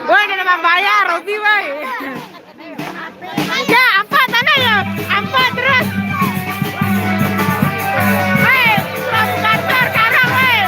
Woi, ada nama bayar, Robi, woi. Ya, apa tanah ya? Apa terus? Woi, kantor sekarang, woi.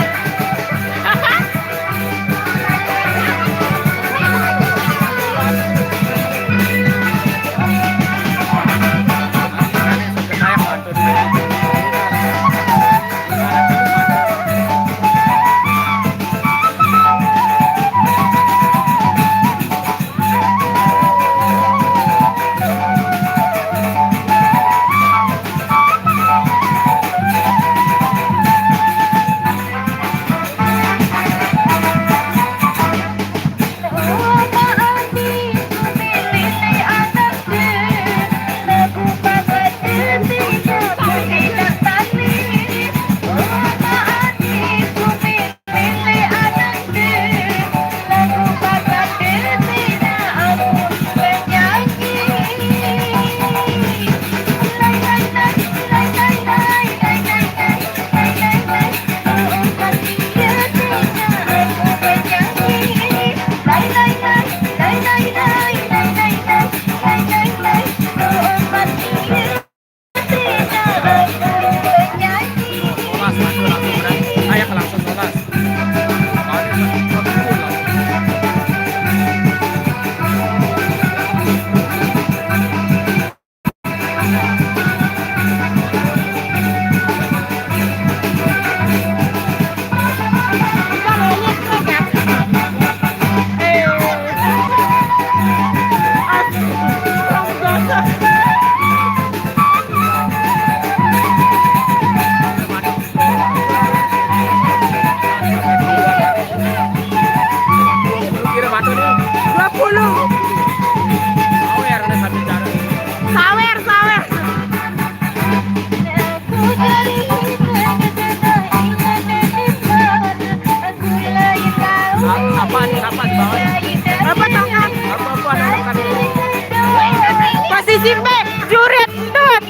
Posisi B, jurit dut.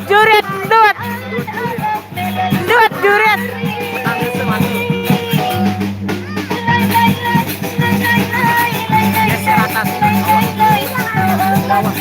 Jurit dut. Dut jurit. Geser atas. Bawah.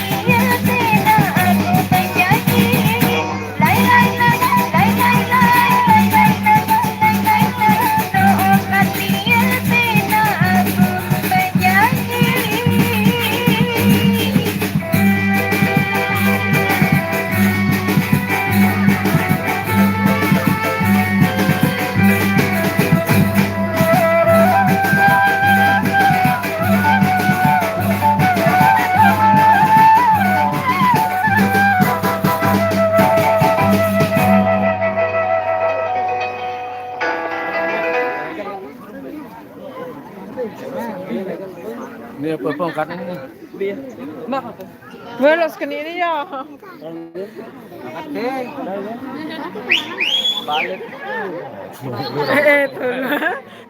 Ini apa kan ini? Mak, belos ke ini ya. Balik.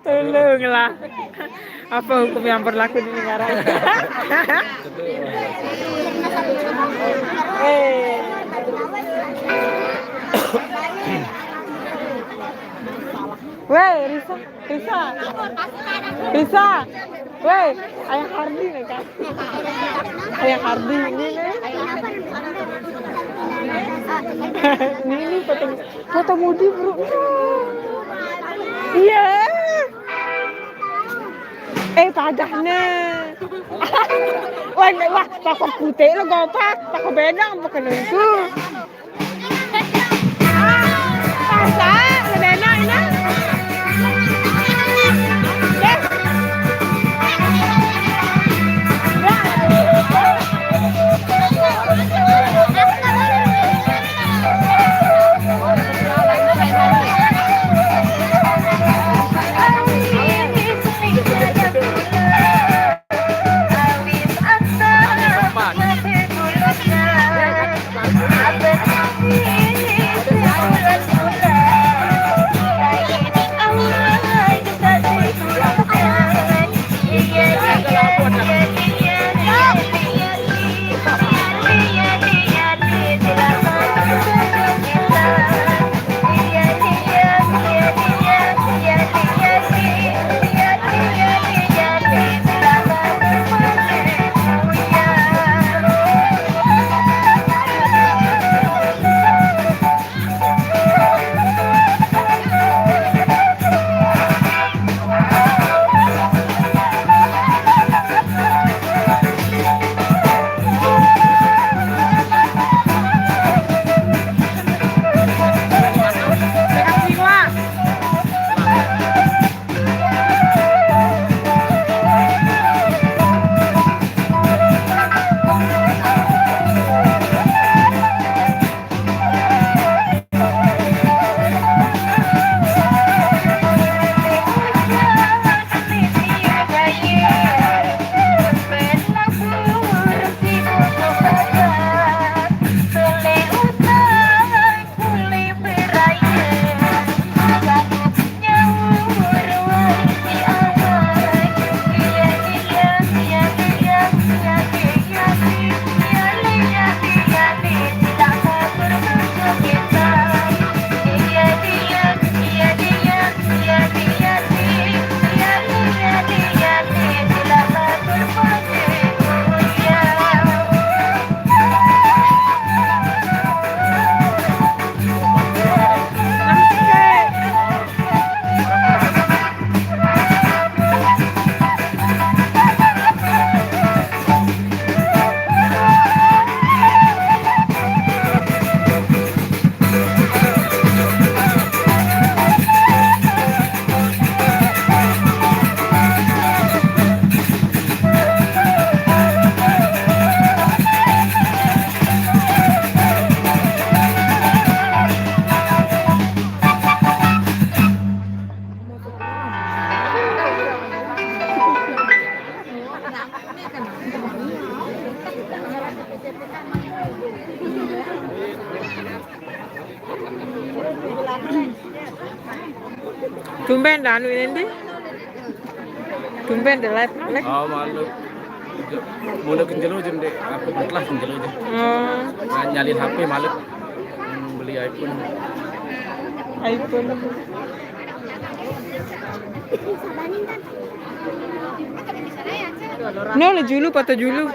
Tolonglah. Apa hukum yang berlaku di negara ini? Weh, Risa, weh, ayah Hardi nih kan? Ayah Hardi ini nih. Ini foto Mudi bro. Iya. Padahnya. Wah, takut putih lo gopak, takut bedang pakai itu. Masa, bedang ini. Tumben dah anu ini. Tumben dah live. Oh malu. Mulai kenjelo aja deh. Aku kelas kenjelo aja. Nyalin HP malu. Beli iPhone. iPhone. No, le julu patah julu.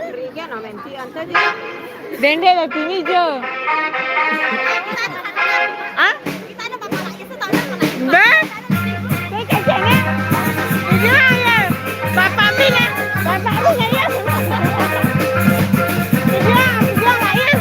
Dende le pini jo. Ah? Ba? Cái chuyện á. Chứ ai à? Bapak Mina. Bapak Mina ya. Dia lại á.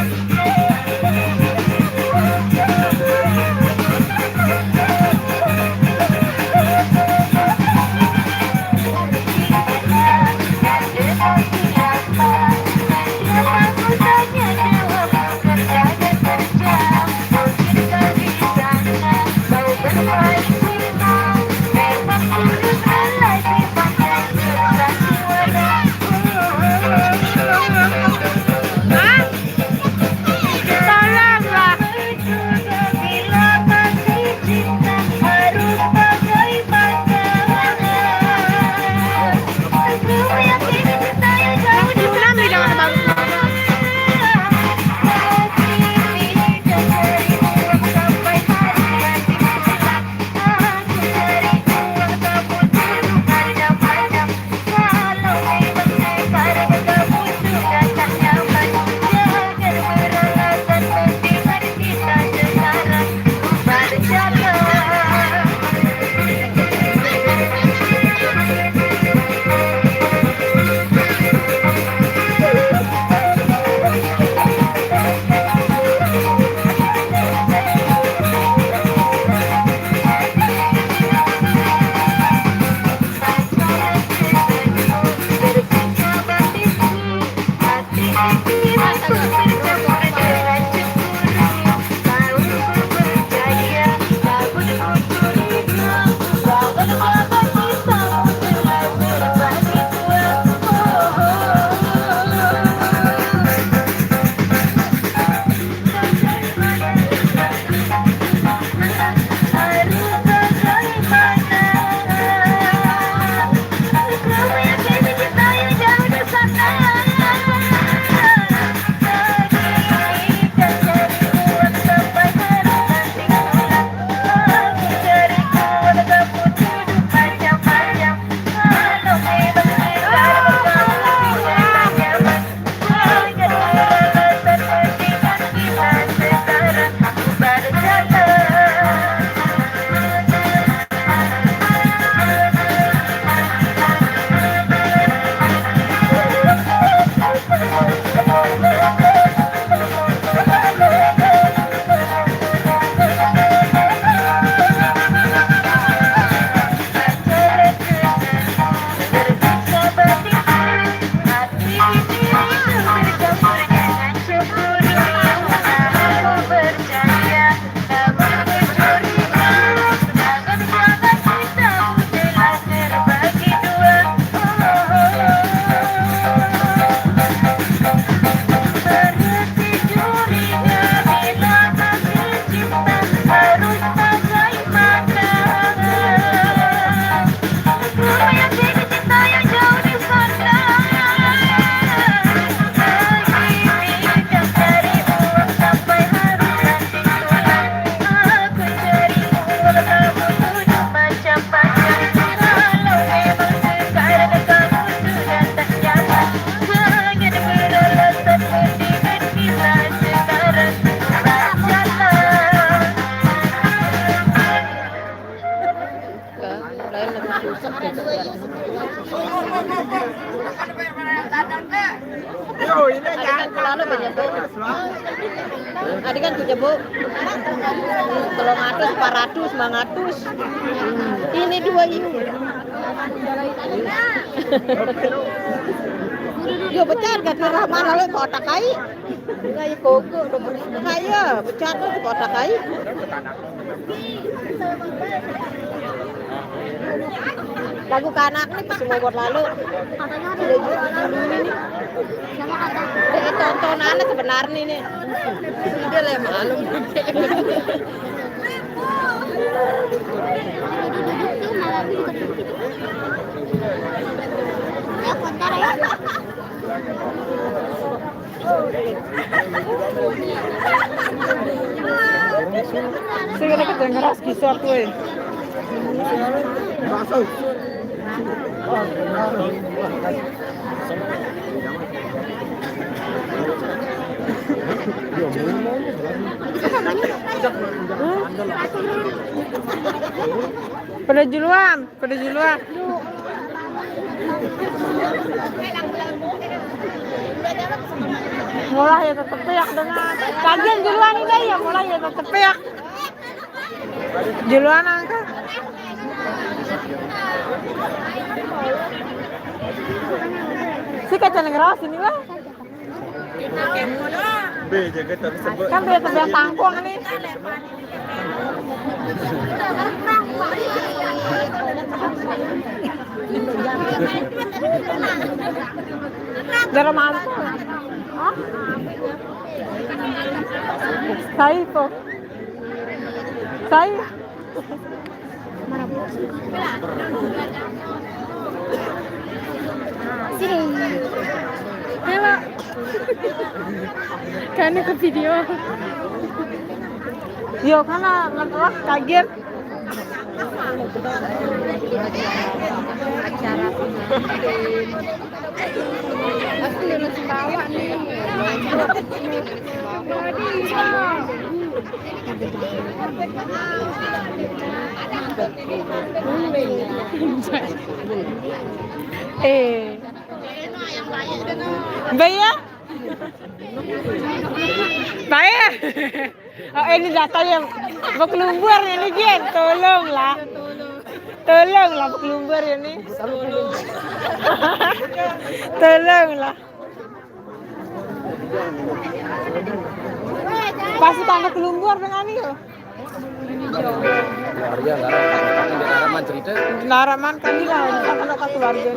Tadi kan punya Bu. Kalau ngatus 400, 500. Ini 2 ini. Yo becar gak kira mana le kotak kai. Kayak koko kayak becar tuh kotak kai. Lagu kanak nih pas mau buat lalu. Ini tontonannya sebenarnya nih. Dia lah malum. Sige na kita ngeras kisah tuh. Pada juluan. Mulai ya tetep peak dengan kajian juluan ini ya mulai ya tetep peak. Juluan angkat. Si kacang ngeras ini lah. Kan dia terbiasa tangkuang nih. Darah mantu. Saya itu. Saya. Sini. Halo. Karena ke video. Yo karena ngetelah kaget. Acara aku udah bawa nih. Bayar? Bayar? Oh ini datanya bekelumbar ini Jen, tolonglah bekelumbar ini. Tolonglah. Pasti tangga kelumbar dengan ini loh. Keluarga Laraman cerita. Laraman kan dia anak keluarga.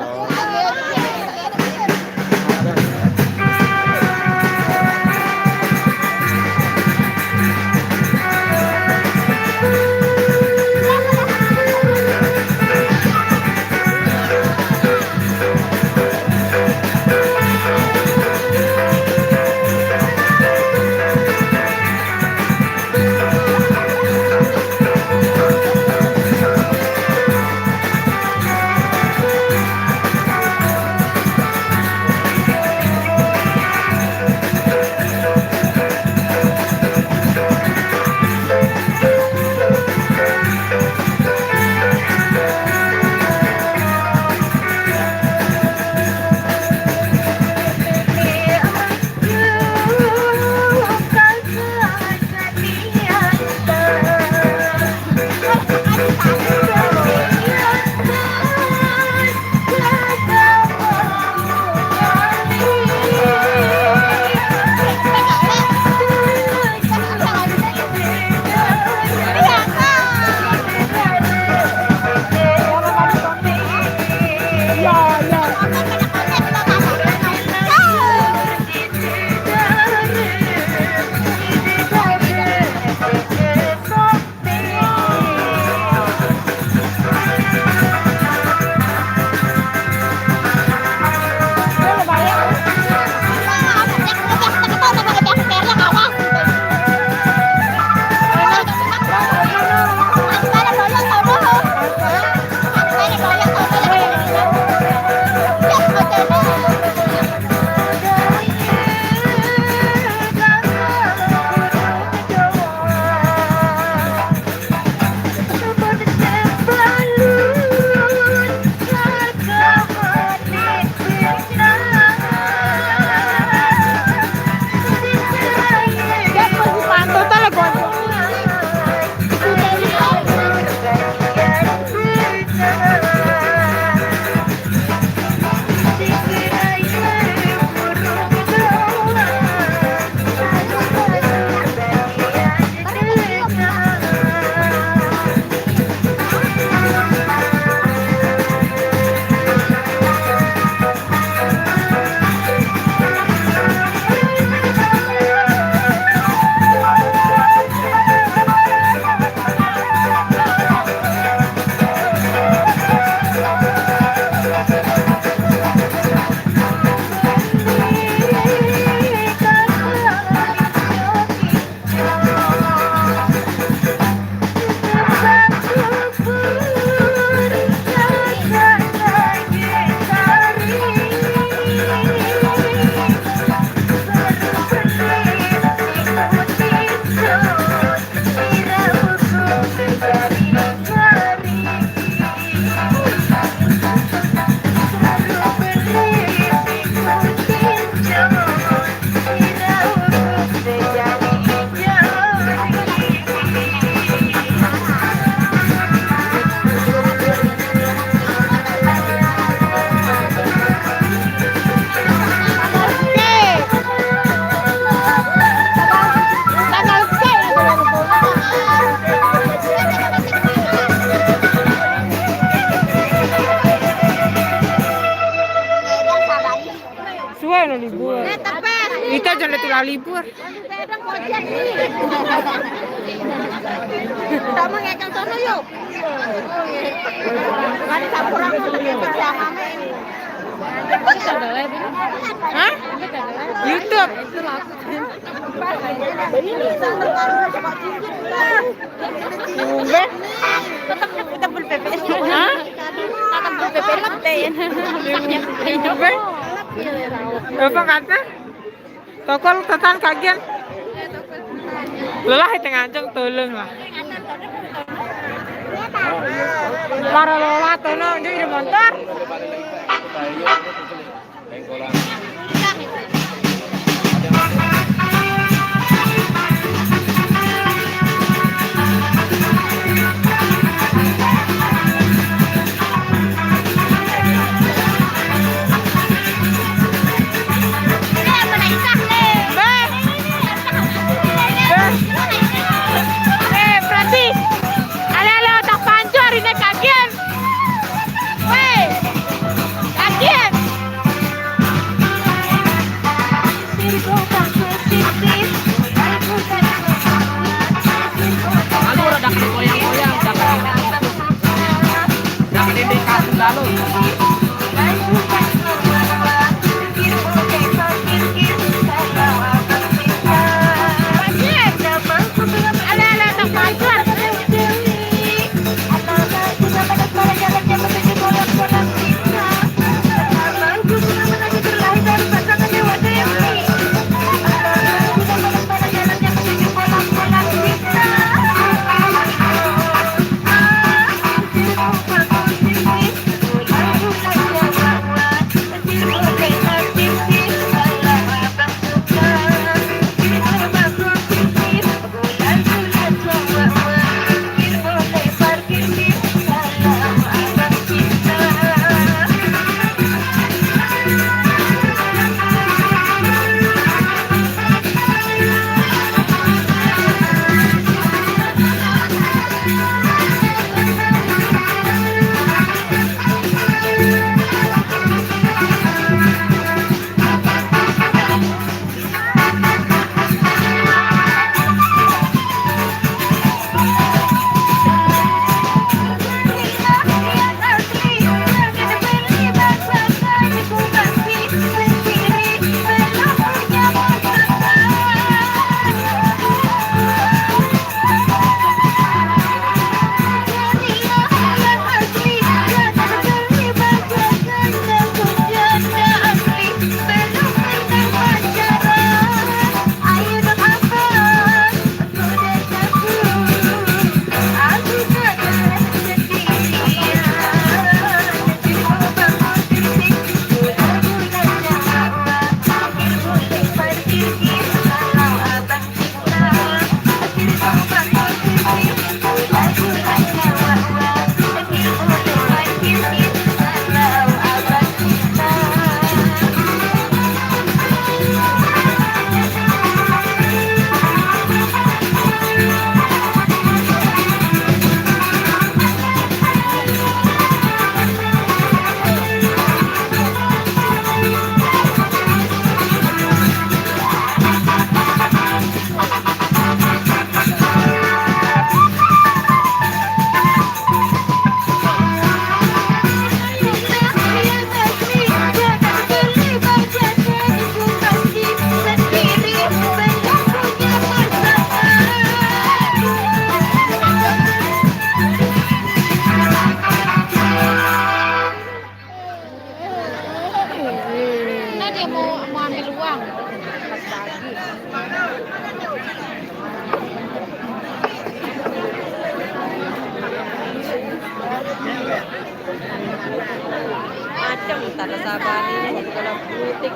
betul libur. Kadang kocek nih. Tak mengekan sono yuk. Kan campur aku dengan sama ini. Hah? YouTube. Ini sandal baru coba cincin kan. Tumben. Kita beli PP. Hah? Akan beli PP lebih. Tumben. Apa kata? Tokol tetan kagian. Lelah tengah ancang tolong lah. Para lola tono di motor. Macam tak ada sabar ni kalau butik.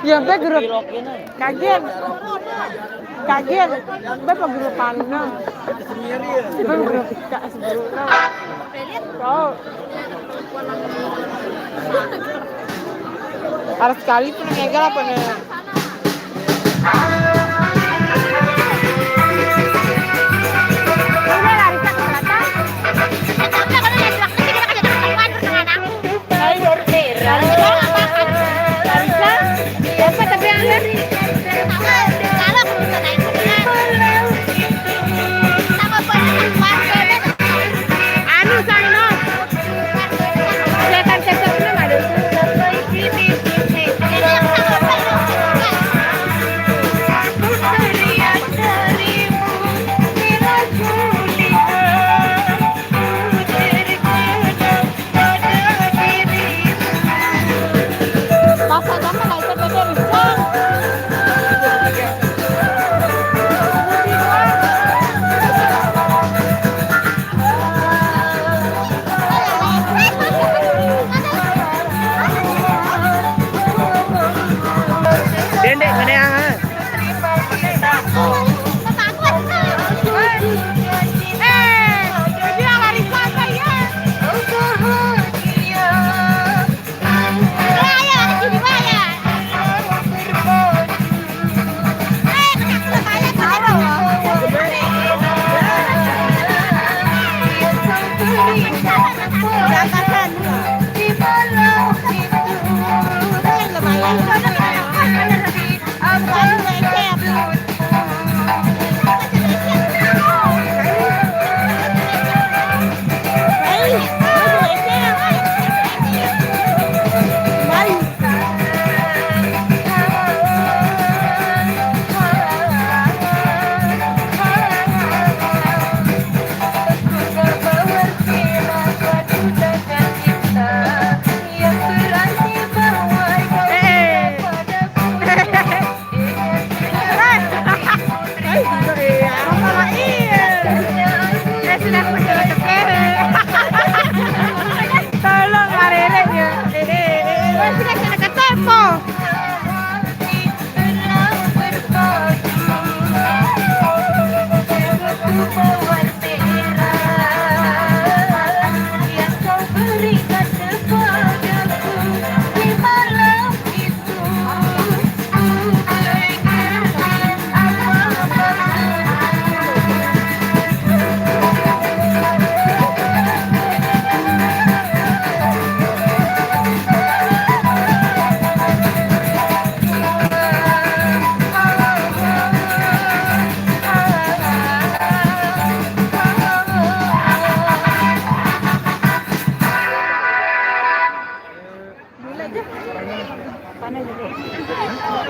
Ya, be grup kaget. Kaget. Be grup panna. Be grup ka sebelumnya. Oh. Harus sekali tuh ngegal apa nih?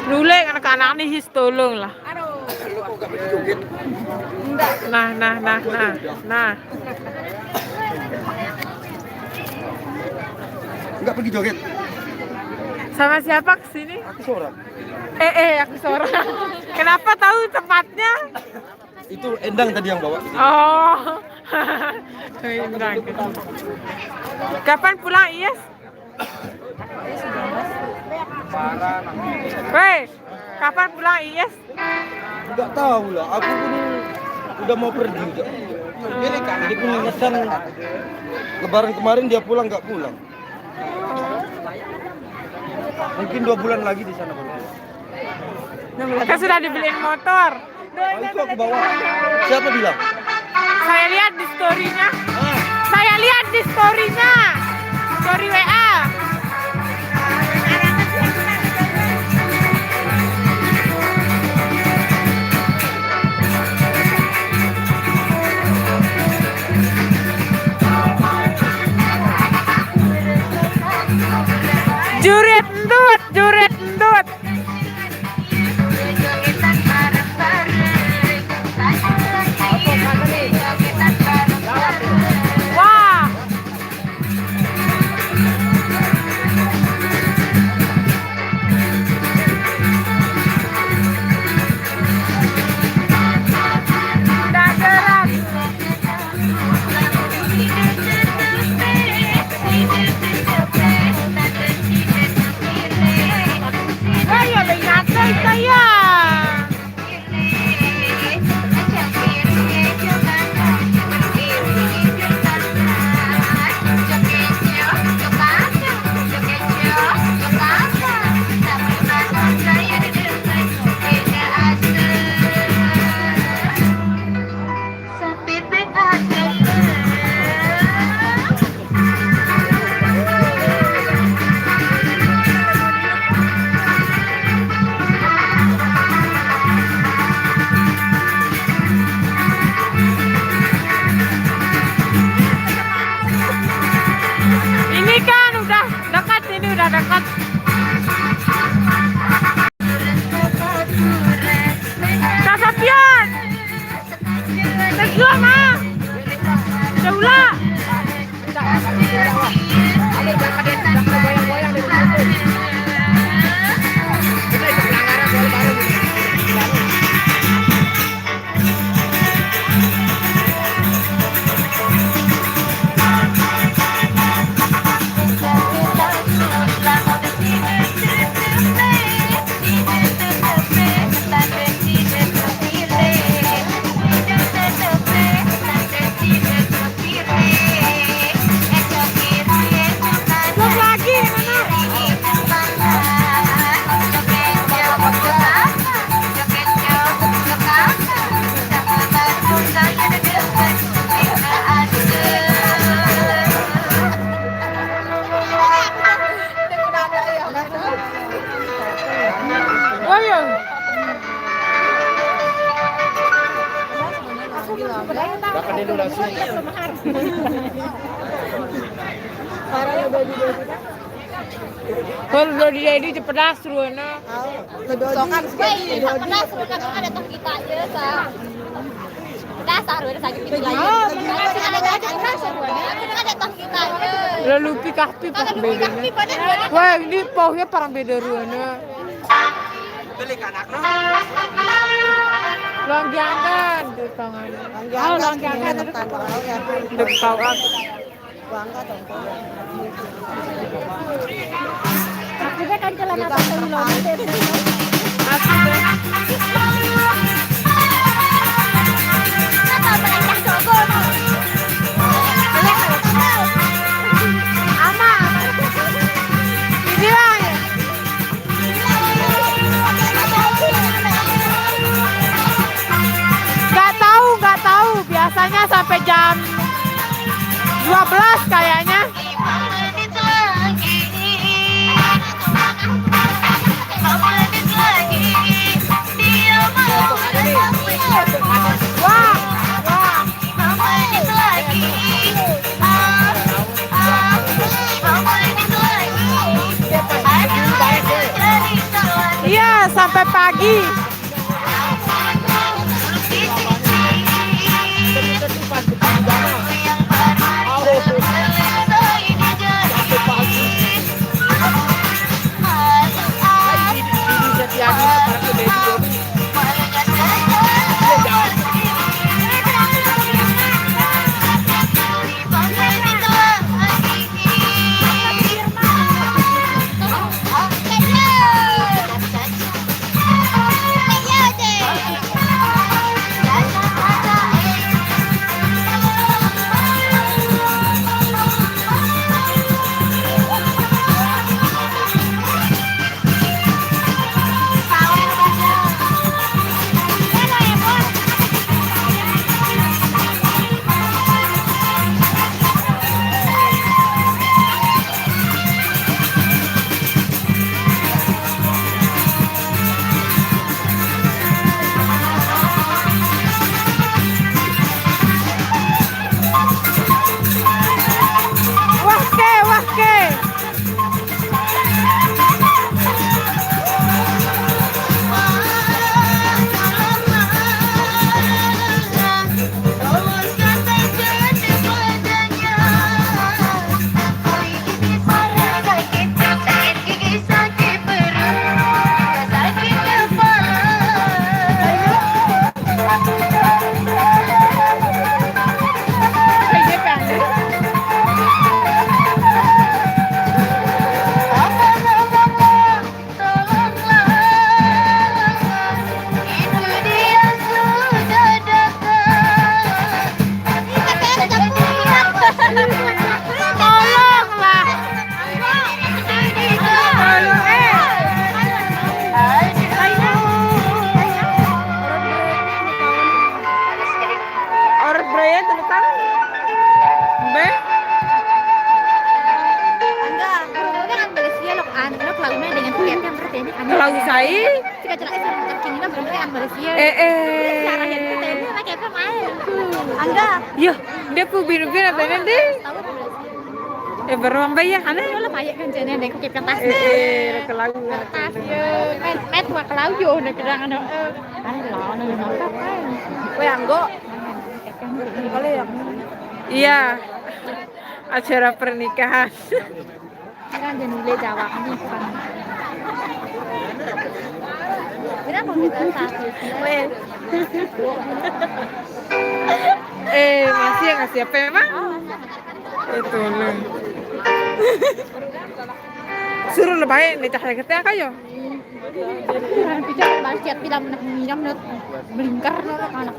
Nulek anak-anak nih his tolong lah. Nah. Enggak pergi joget. Sama siapa kesini? Aku seorang. Aku seorang. Kenapa tahu tempatnya? Itu Endang tadi yang bawa. Oh. Endang. Kapan pulang, Iyes? Woi, kapan pulang, Iyes? Enggak tahu lah. Aku pun udah mau pergi juga. Jadi pun ingatkan Lebaran kemarin dia pulang nggak pulang. Mungkin 2 bulan lagi di sana baru. Kan sudah dibeliin motor. Itu aku bawa. Siapa bilang? Saya lihat di story-nya. Saya lihat di story-nya. Story WA. Juret endut. Wah. ya. Kalau udah di cepedas ruana. Sokan sekali. Pedas, ada toh kita aja sa. Pedas harus ada sakit pintu lagi. Ada toh kita aja. Lalu pikahpi pas beda. Wah, ini paunya parang beda ruana. Langgangan di tangan. Langgangan itu dek tahu aku. Aku kan celana pasang lonte. Aku deh. Apa perancang Jogo no? Ama. Ini lah ya. Nggak tahu. Biasanya sampai jam 12 kayaknya. Wah. Iya, sampai pagi. Lagu saya. Angga. Yo, dia ku binu-binu apa nanti? Baru bayar kan? Lo payah kan jane dek kep tas. Ke lagu. Tas yo, met wa ke lagu yo nek kedangan ane lo ane nonton kan. Kowe anggo. Kali ya. Iya. Acara pernikahan. Kan jadi nilai Jawa ini kan. Kira mau kita satu. Masih ya ngasih apa emang? Itu loh. Suruh lebay nih cahaya kita kayo. Bicara basket bilang minam melingkar anak.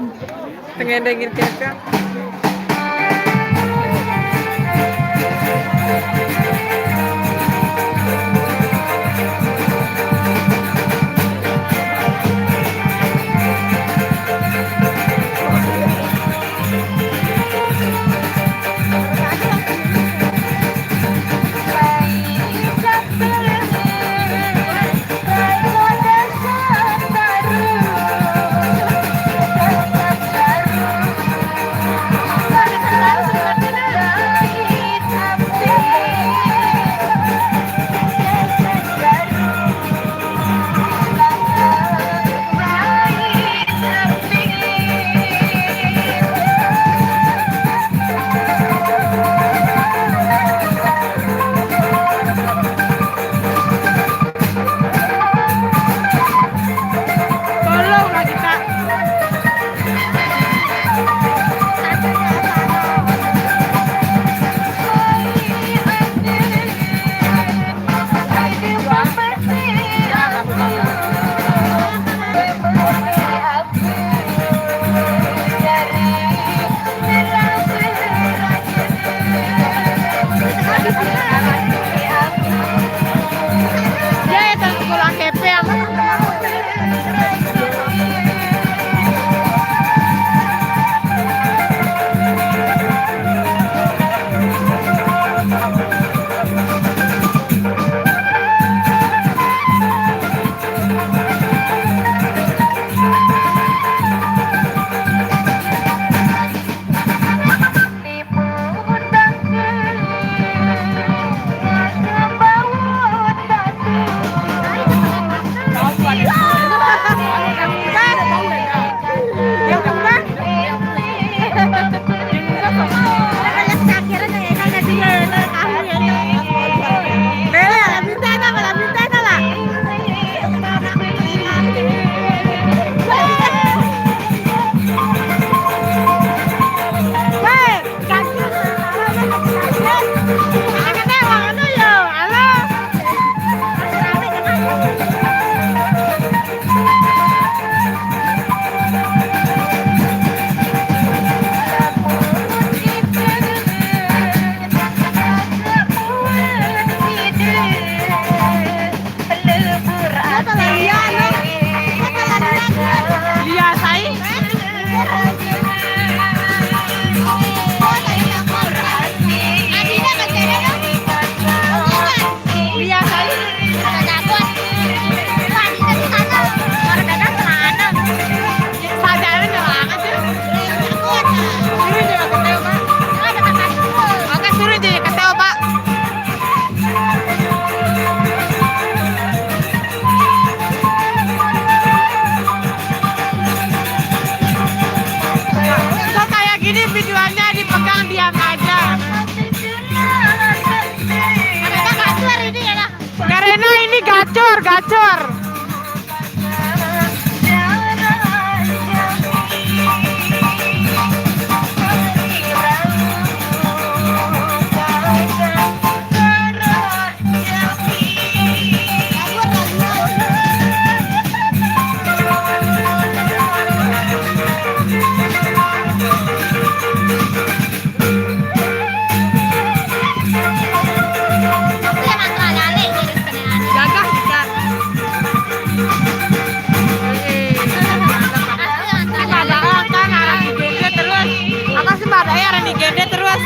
Pengen dengin kita. Gacor, gacor. Gagah juga. Padahal kan arah digede terus. Aku sih padahal arah digede terus.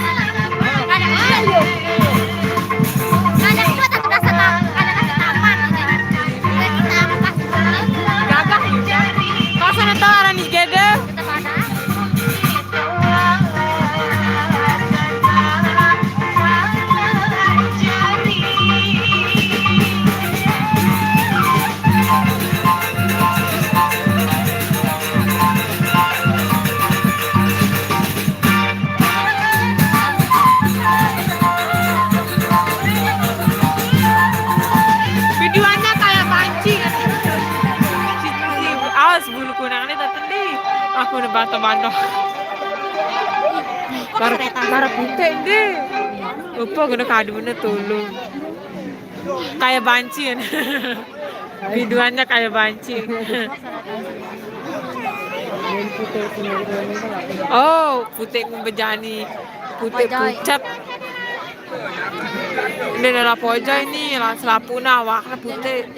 Gagah juga. Kau sana tahu arah digede? Videonya kayak mancing. Awas bulu kunangnya tadi. Aku udah bantah-bantah. Karena putih deh. Lupa guna kadunya tulung. Kayak bancing. Videonya kayak bancing. Oh, putih membejani. Putih pucat. Ini adalah poja ini, selapu warna putih.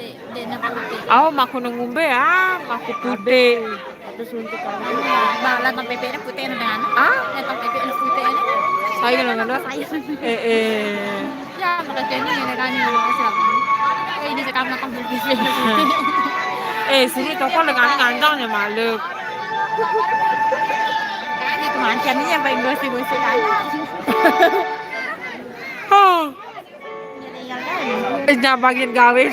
Oh, maku ngumbe ya, maku putih. Balan PP ini putih dengan. Netang PP ini putih ini. Saya nggak Ya, makanya ini kan ini sekarang nonton putih. sini toko dengan ngandangnya maluk. Ini kemancian ini yang paling gosip-gosip kan. Nyambangin gawe.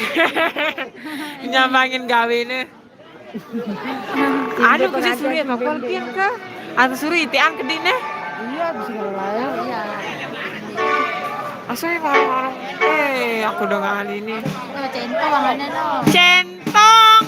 Nyambangin gawe nih. Ada kusi suri apa kolpian ke? Atau suri itian ke dine? Iya, bisa ngelayar. Iya. Asal orang-orang. Aku udah kali ini. Centong wangannya no. Centong.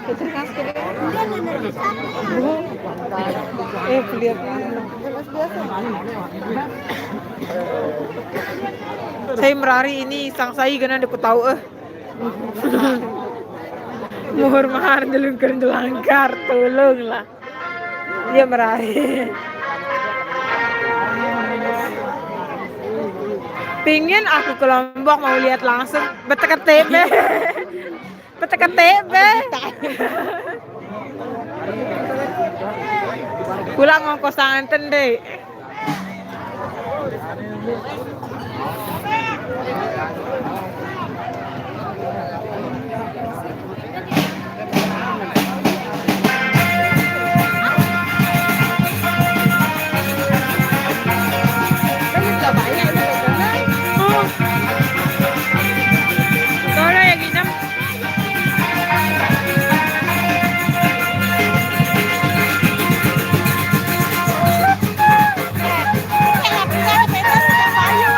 Saya merari ini sang saya gana aku tahu Muhur mahar delungker delangkar tolong lah. Dia merari. Pingin aku ke Lombok mau lihat langsung betek TB. Betek TB. Pulang ngongkos santen deh. Kayak punya di Peter sudah bayu.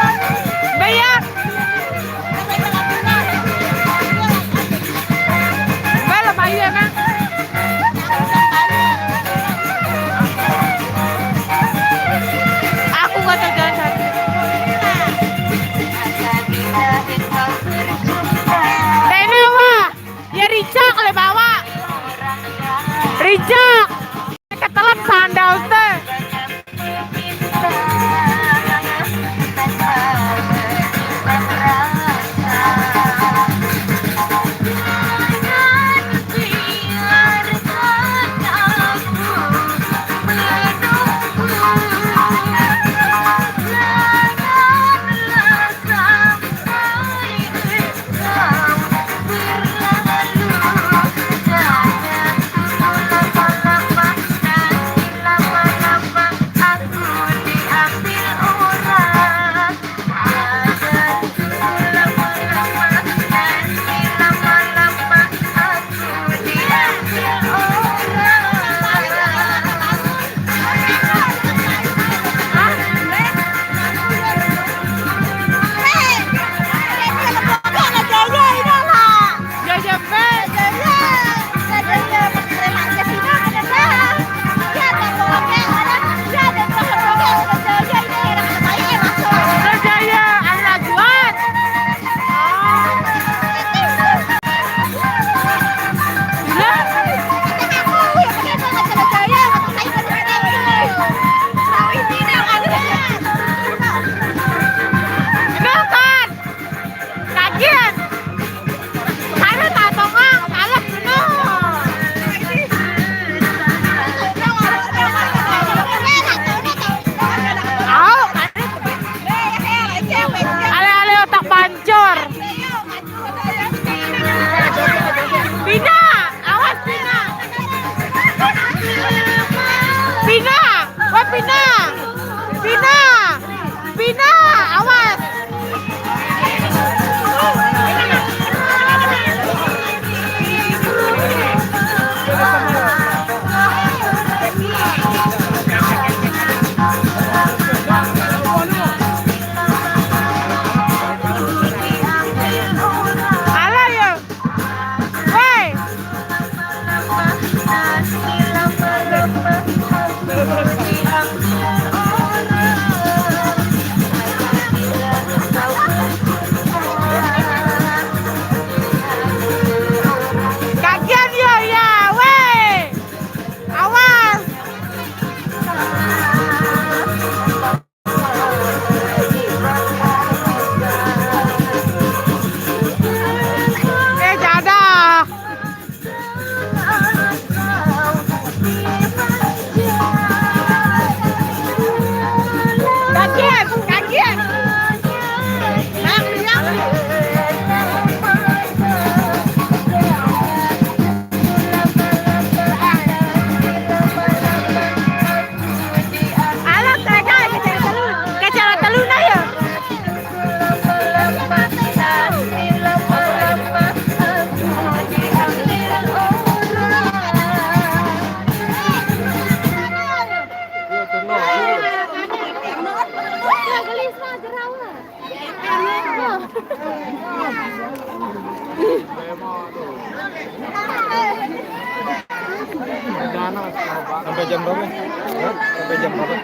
jam berapa? Hah? Sampai jam berapa?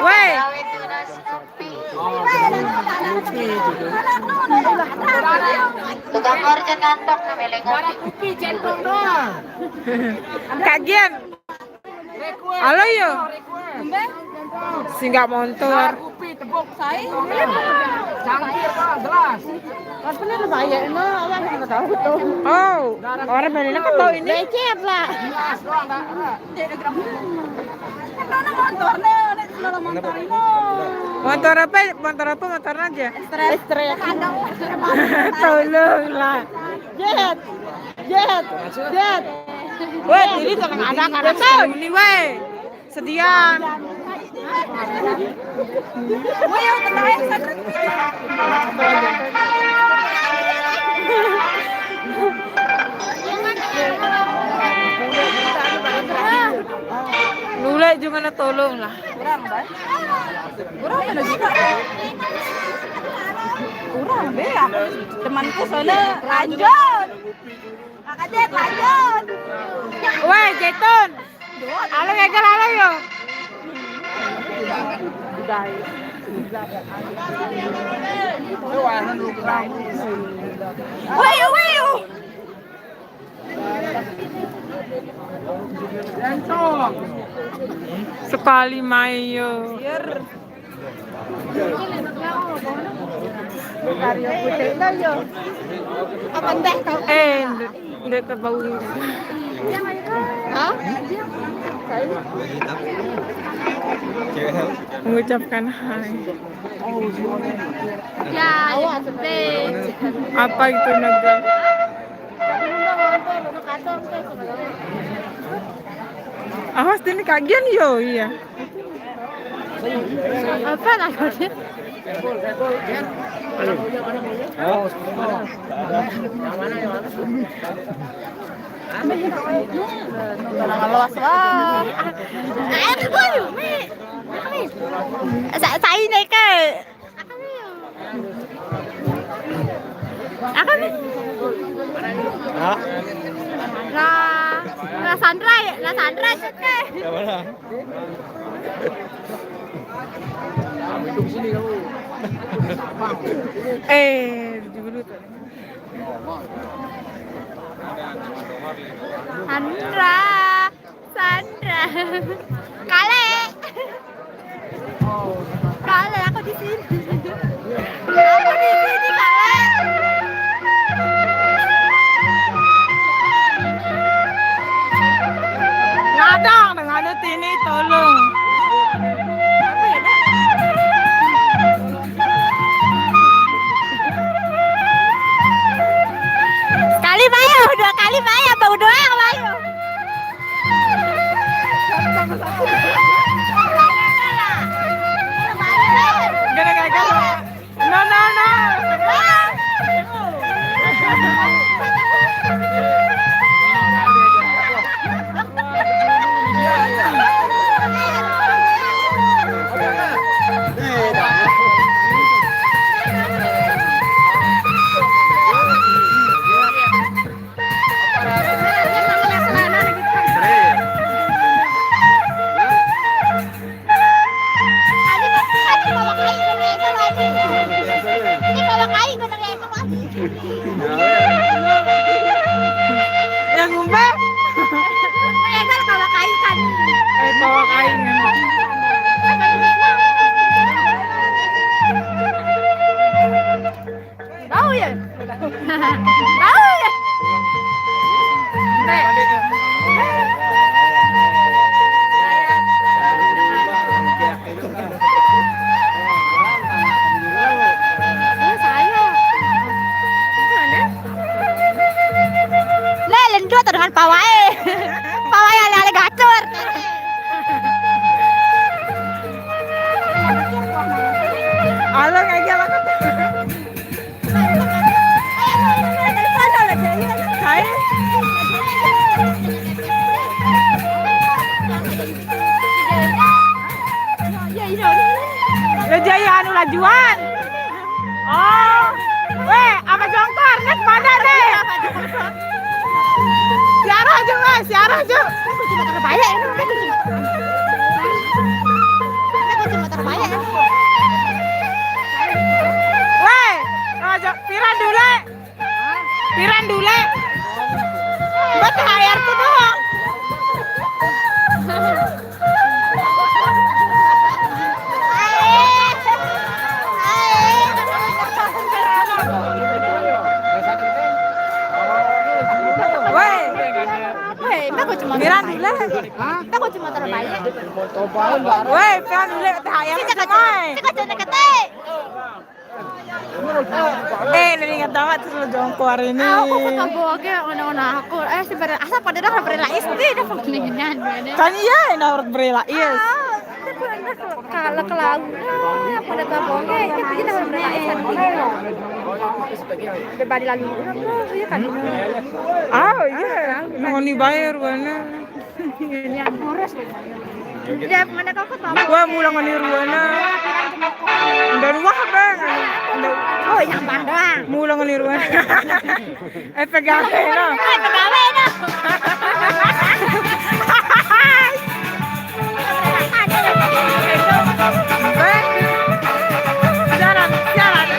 Weh, Tukang orjen ngantok namanya ngopi. kagian. Halo yo. Singgah motor. Oh, orang Belanda kan tahu ini. Lecet lah. Motor apa? Motor apa? Motor aja. Stres. Tolong lah. Jet. Weh, ini tenang ada karena ini weh. Sedian. Nulai juga na tolong lah. Kurang be ya. Temanku sana lanjut. Kakak lanjut. Weh, Jetun. Halo gagal halo yo. Wayu. Sekali mayo. Apa teh kau? Nggak terbau. Hah? Mengucapkan hai. Ya, Apa itu naga? Awas ini kagian yo iya. apa namanya? Luas lah. Saya naik ke. Apa nih? Hah? Nah Sandra ya, nah Sandra cek. Yang mana? Dulu tuh. Sandra. Kale aku di sini. Aku di sini Kale. Nggak ada ini tolong. Sekali bayar, 2 kali bayar, bau doang bayar. Gara-gara. No. Yang ngumpe? Bawa kain. Bau ya? Bau ya? Lendut dengan pawai. Pawai ale gacor. Halo kayak gimana? Hai. Lejaya anu lajuan. Oh. Weh, apa jongkor? Nek mana deh? Siara aja, Mas. Siara aja. Cuma terbayar ini. Cuma terbayar. Weh, aja piran dulu. Piran dulu. Buat air tuh doang. Piran dulu. Aku cuma terbayar. Weh, piran dulu teh air tuh mai. Cek ketik. Ini kata mak terus jongkor ini. Aku kok boge ono aku. Sebenarnya asa pada dah berela isti dah pengelingan. Kan iya, ini harus berela iya. Kalau ke laut, pada boge kita harus berela isti. Berbadi lalu ya kan. Oh iya, mau dibayar mana? Yang ngores. Dia mana kau tahu? Gua mulang ngani ruana. Dan wah bang. Oh yang bandang. Mulang ngani ruana. Pegawe no. Pegawe no. Jalan.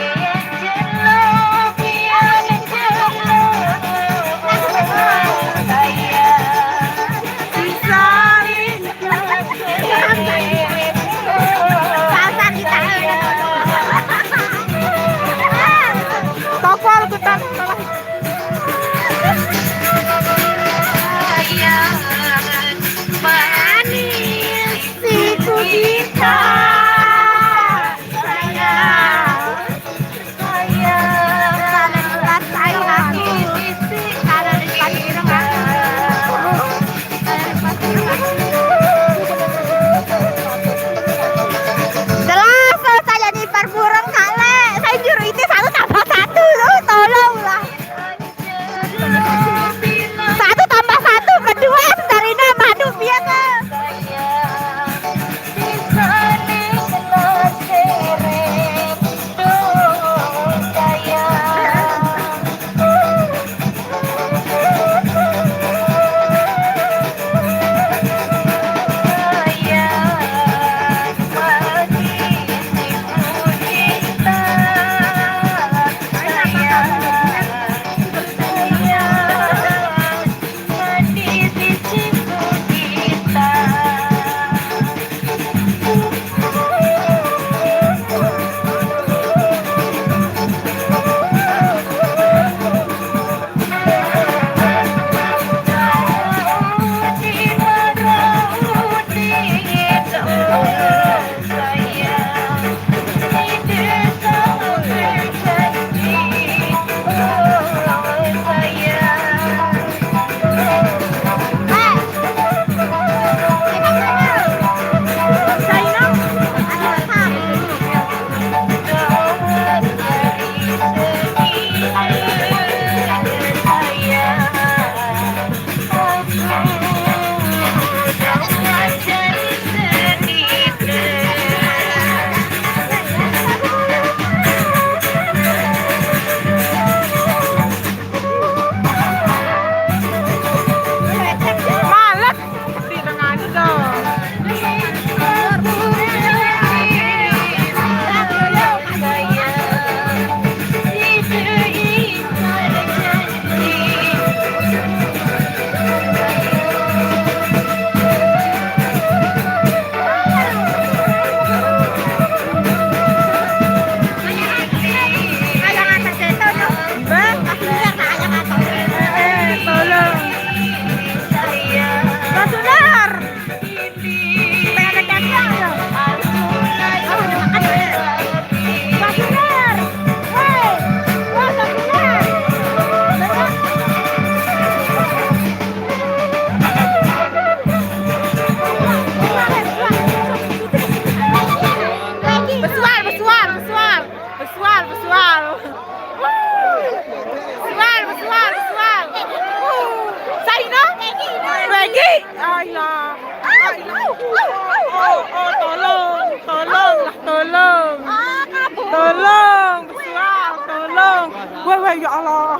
Weh, ya Allah.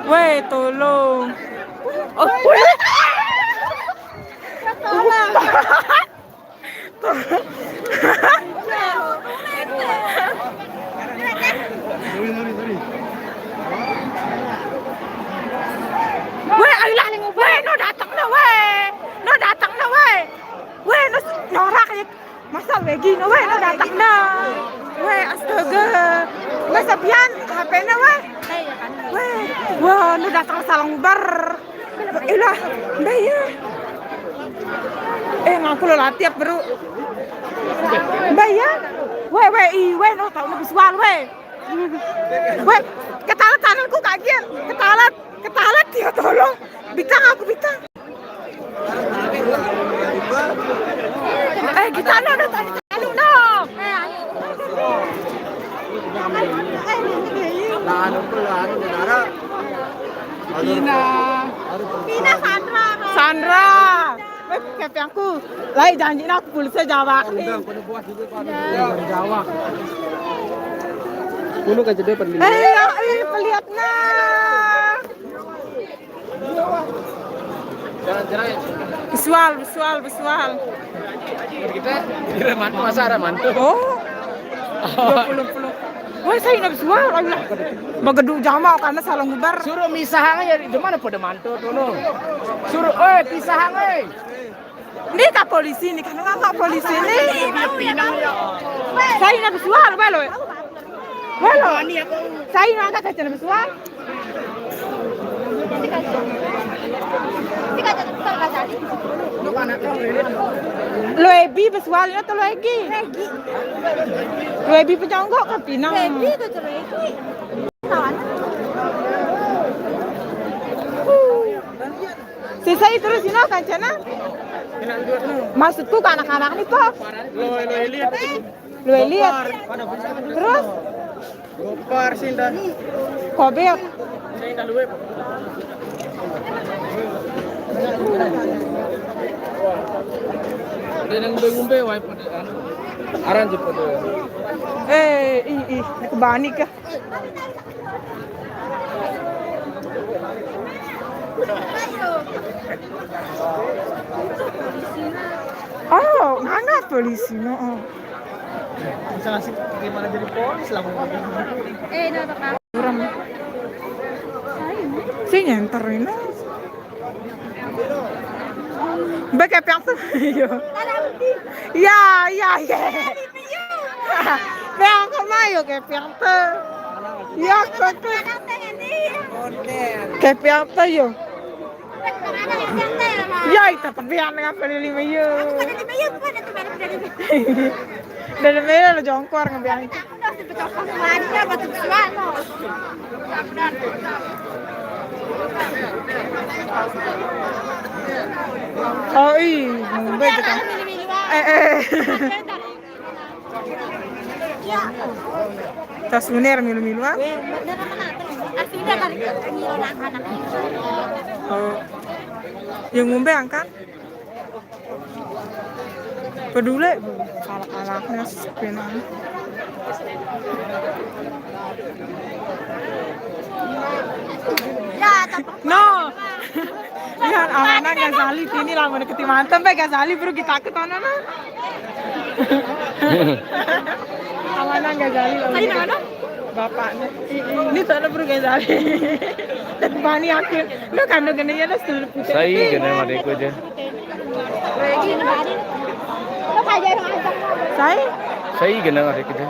Weh, tolong. Oh, weh. Weh, ayolah nih, weh, no datang na, weh. No datang na, weh. Weh, no norak ya. Masa wegi, no, weh, no datang na. Weh, astaga. Weh, sabian, HP-nya, weh. Weh, wah, no datang salang bar. Ilah, mbak ya. Ngaku lo latiap, bro. Mbak ya. Weh, no tau no visual, weh. Weh, ketalat tanganku kaget. Ketalat dia tolong. Bitang aku bitang. Kita no tadi no. Tina Sandra. Kayak aku. Lai janji aku polisi Jawa. Jawa. Kuno kan jadi penlihat. Pelihat nah. Visual. Kita kira mantu masa ada mantu. Oh. 20. Wah, saya nak visual. Bageduk jama karena salah ngubar. Suruh misah ya di mana pada mantu tuh no. Suruh, pisah Ini kak polisi nih, kan nggak polisi nih. Saya nak visual, belo. Saya nak kata visual. Lo ebi visualnya tuh lo egi. Lo ebi pejonggok kan pinang. Ebi tuh ceregi. Sisa itu terus ini kan cina. Maksudku ke anak-anak nih kok. Lo lihat. Terus? Gopar sinda. Kobek. Sinda luwe. Ada yang ngumbe wae pada aran je pada. Kebani kah? Oh, mana polisi no? Misalnya sih gimana jadi polis lah. Orang. Si nyantar ini. Baik kayak yang tuh. Ya. Yang kemayo kayak yang tuh. Ya kakek. Kayak yang tuh yo. Ya itu tapi yang ngapel lima yo. Dari mana lo jongkor ngambil itu? Oh ngombe kita. Tas luner milu-milu ah. Oh. Yang ngombe angkat. Peduli anak-anaknya sepenuhnya. No. Lihat anak Ghazali ini lah mendekati mantan baik Ghazali baru kita ke sana nah. Anak Ghazali. Tadi mana? Bapaknya. Ini sana baru Ghazali. Dan bani akhir. Lo kan lo gini ya lo seluruh putih. Saya gini madeko aja. Saya gini madeko aja.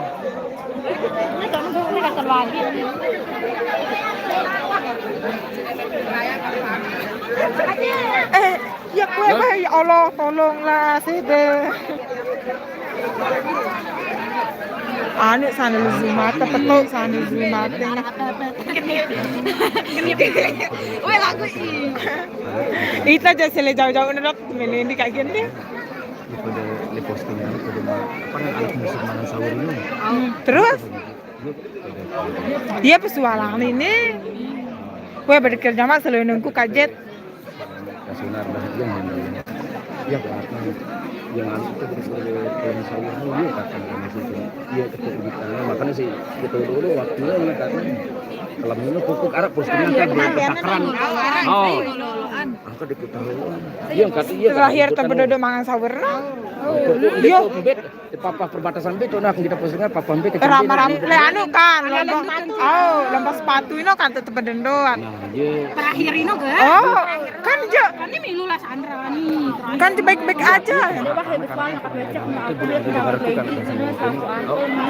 Ya kue ya Allah tolonglah sebe. Anu sana lu zumata petok sana zumata. Weh lagu ini. Itu aja sele jauh-jauh nendok melendi kayak gini. Di postingnya pada apa anak musik mana sahur ini. Terus? Dia pesualang ini. Weh berkerja mak selalu nunggu kajet. Kasunar dah yang ya berarti yang anu itu yang saya dia kata situ dia ketemu di sana makanya sih gitu dulu waktunya kata kalau minum pupuk Arab postingan kan bertakaran oh angka diketahuan dia kata iya Terakhir tebedodo mangan sawerna. iya bet papa perbatasan bet nah kita postingan papa bet Ram-ram le anu kan lomba sepatu ino kan tetep bedendoan. nah dia Terakhir ini ke? Oh, kan jo Kan ini milu lah Sandra nih. kan baik-baik aja.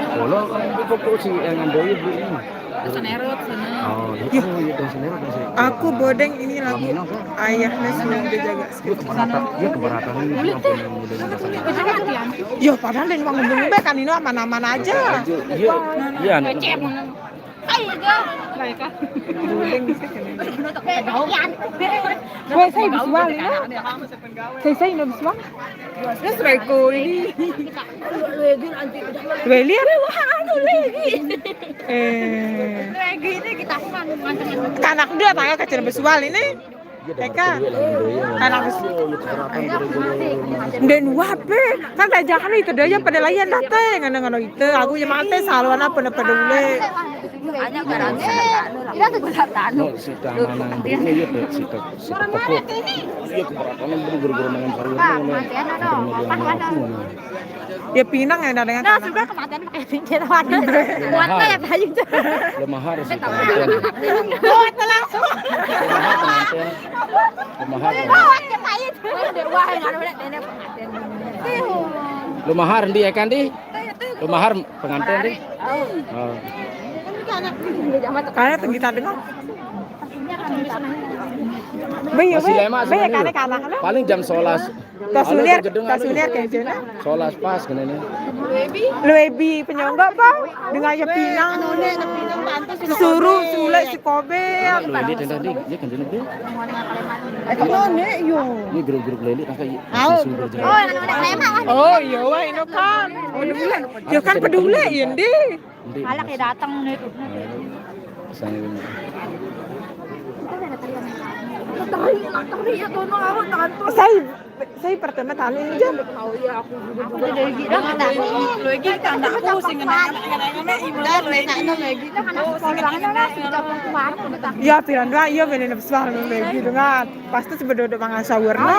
kalau pokok si yang ambil beli ini Senerot sana. oh itu itu sendiri sih Aku bodeng ini lagi ayahnya sedang dijaga. dia keberatan ini apa yang mudah Yo padahal yang ngomong be kan ini aman-aman aja. iya iya Weh, saya visual ini. Saya ini visual. Terus reko ini. Weli ada wah anu lagi. Lagi ini kita Kanak dia tanya kecil visual ini. Eka, anak dan wape kan tajakan itu dia pada layan dateng ngono itu aku yang mate saluan apa pedule. hanya barangnya. Tidak tuh berat tanu. si keamanan ini ya si pokok iya keberatan berguru-guru dengan Dia pinang ya dengan Nah, sudah kematian pakai cincin warna. Kuatnya ya tadi. lemah harus si pengantin kuat langsung. lemah harus Kuat ya tadi. Wah, enggak ada nenek pengantin. lemah harus di kan di lemah harus pengantin di oh Karena kita dengar. Bayi, masih lama bayi sebenarnya. karena Paling jam 11. Tasulir kayak gini. 11 pas kan ini. Lebi penyonggok pak dengan ya pinang suruh sulit si kobe Leli tenda di, dia kan jenuh dia. none yo Ini grup-grup leli kan kayak sudah Oh, jalan. anak-anak memang. oh iya wah ini kan yo kan peduli ya ndi Nanti Malah kayak datang nih tuh. sana ini. saya pertama kali ini jam Aku jadi gitu kata. lagi kan aku sing ya piran dua iya bener besar lagi dengan pasti sebedodo mangan sawerna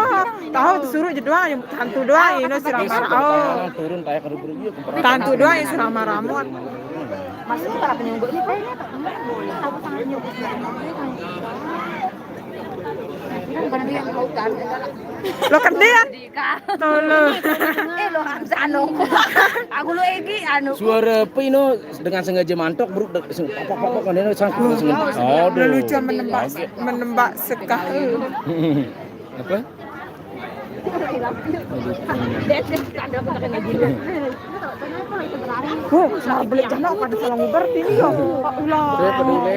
tahu suruh jedua yang tantu doang ini siramar oh Turun kayak ke grup dia ke tantu doang yang siramar ramon Masuk para penyungguk ini kayaknya aku sangat nyuguh. Bukan dia yang lautan. lo kan dia tolo Lo Hamzah anu. Aku lu Egi anu. Suara Pino dengan sengaja mantok buruk pokok kan ini sangkut sengaja. Oh, lucu menembak sekali apa? Nah beli jana pada salang berarti ini yo. Dia peduli.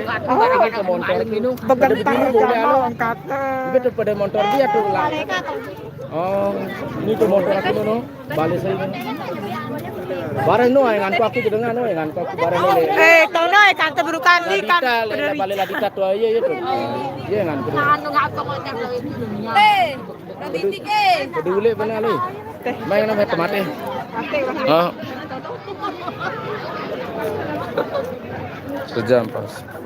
Ke motor minum. Begentar jana kata. Itu pada motor dia tuh lah. Oh, ini tuh motor aku no. Balik saya ini. Bareng no yang aku dengan no yang aku bareng ini. Tahu na kata berukan di kan. Ladita, balik ladita tuh aja ya tuh. Iya kan. Anu ngapa kok nyampe. Titik Peduli benar lu. Main nama tomate. Oh. Sejam pas.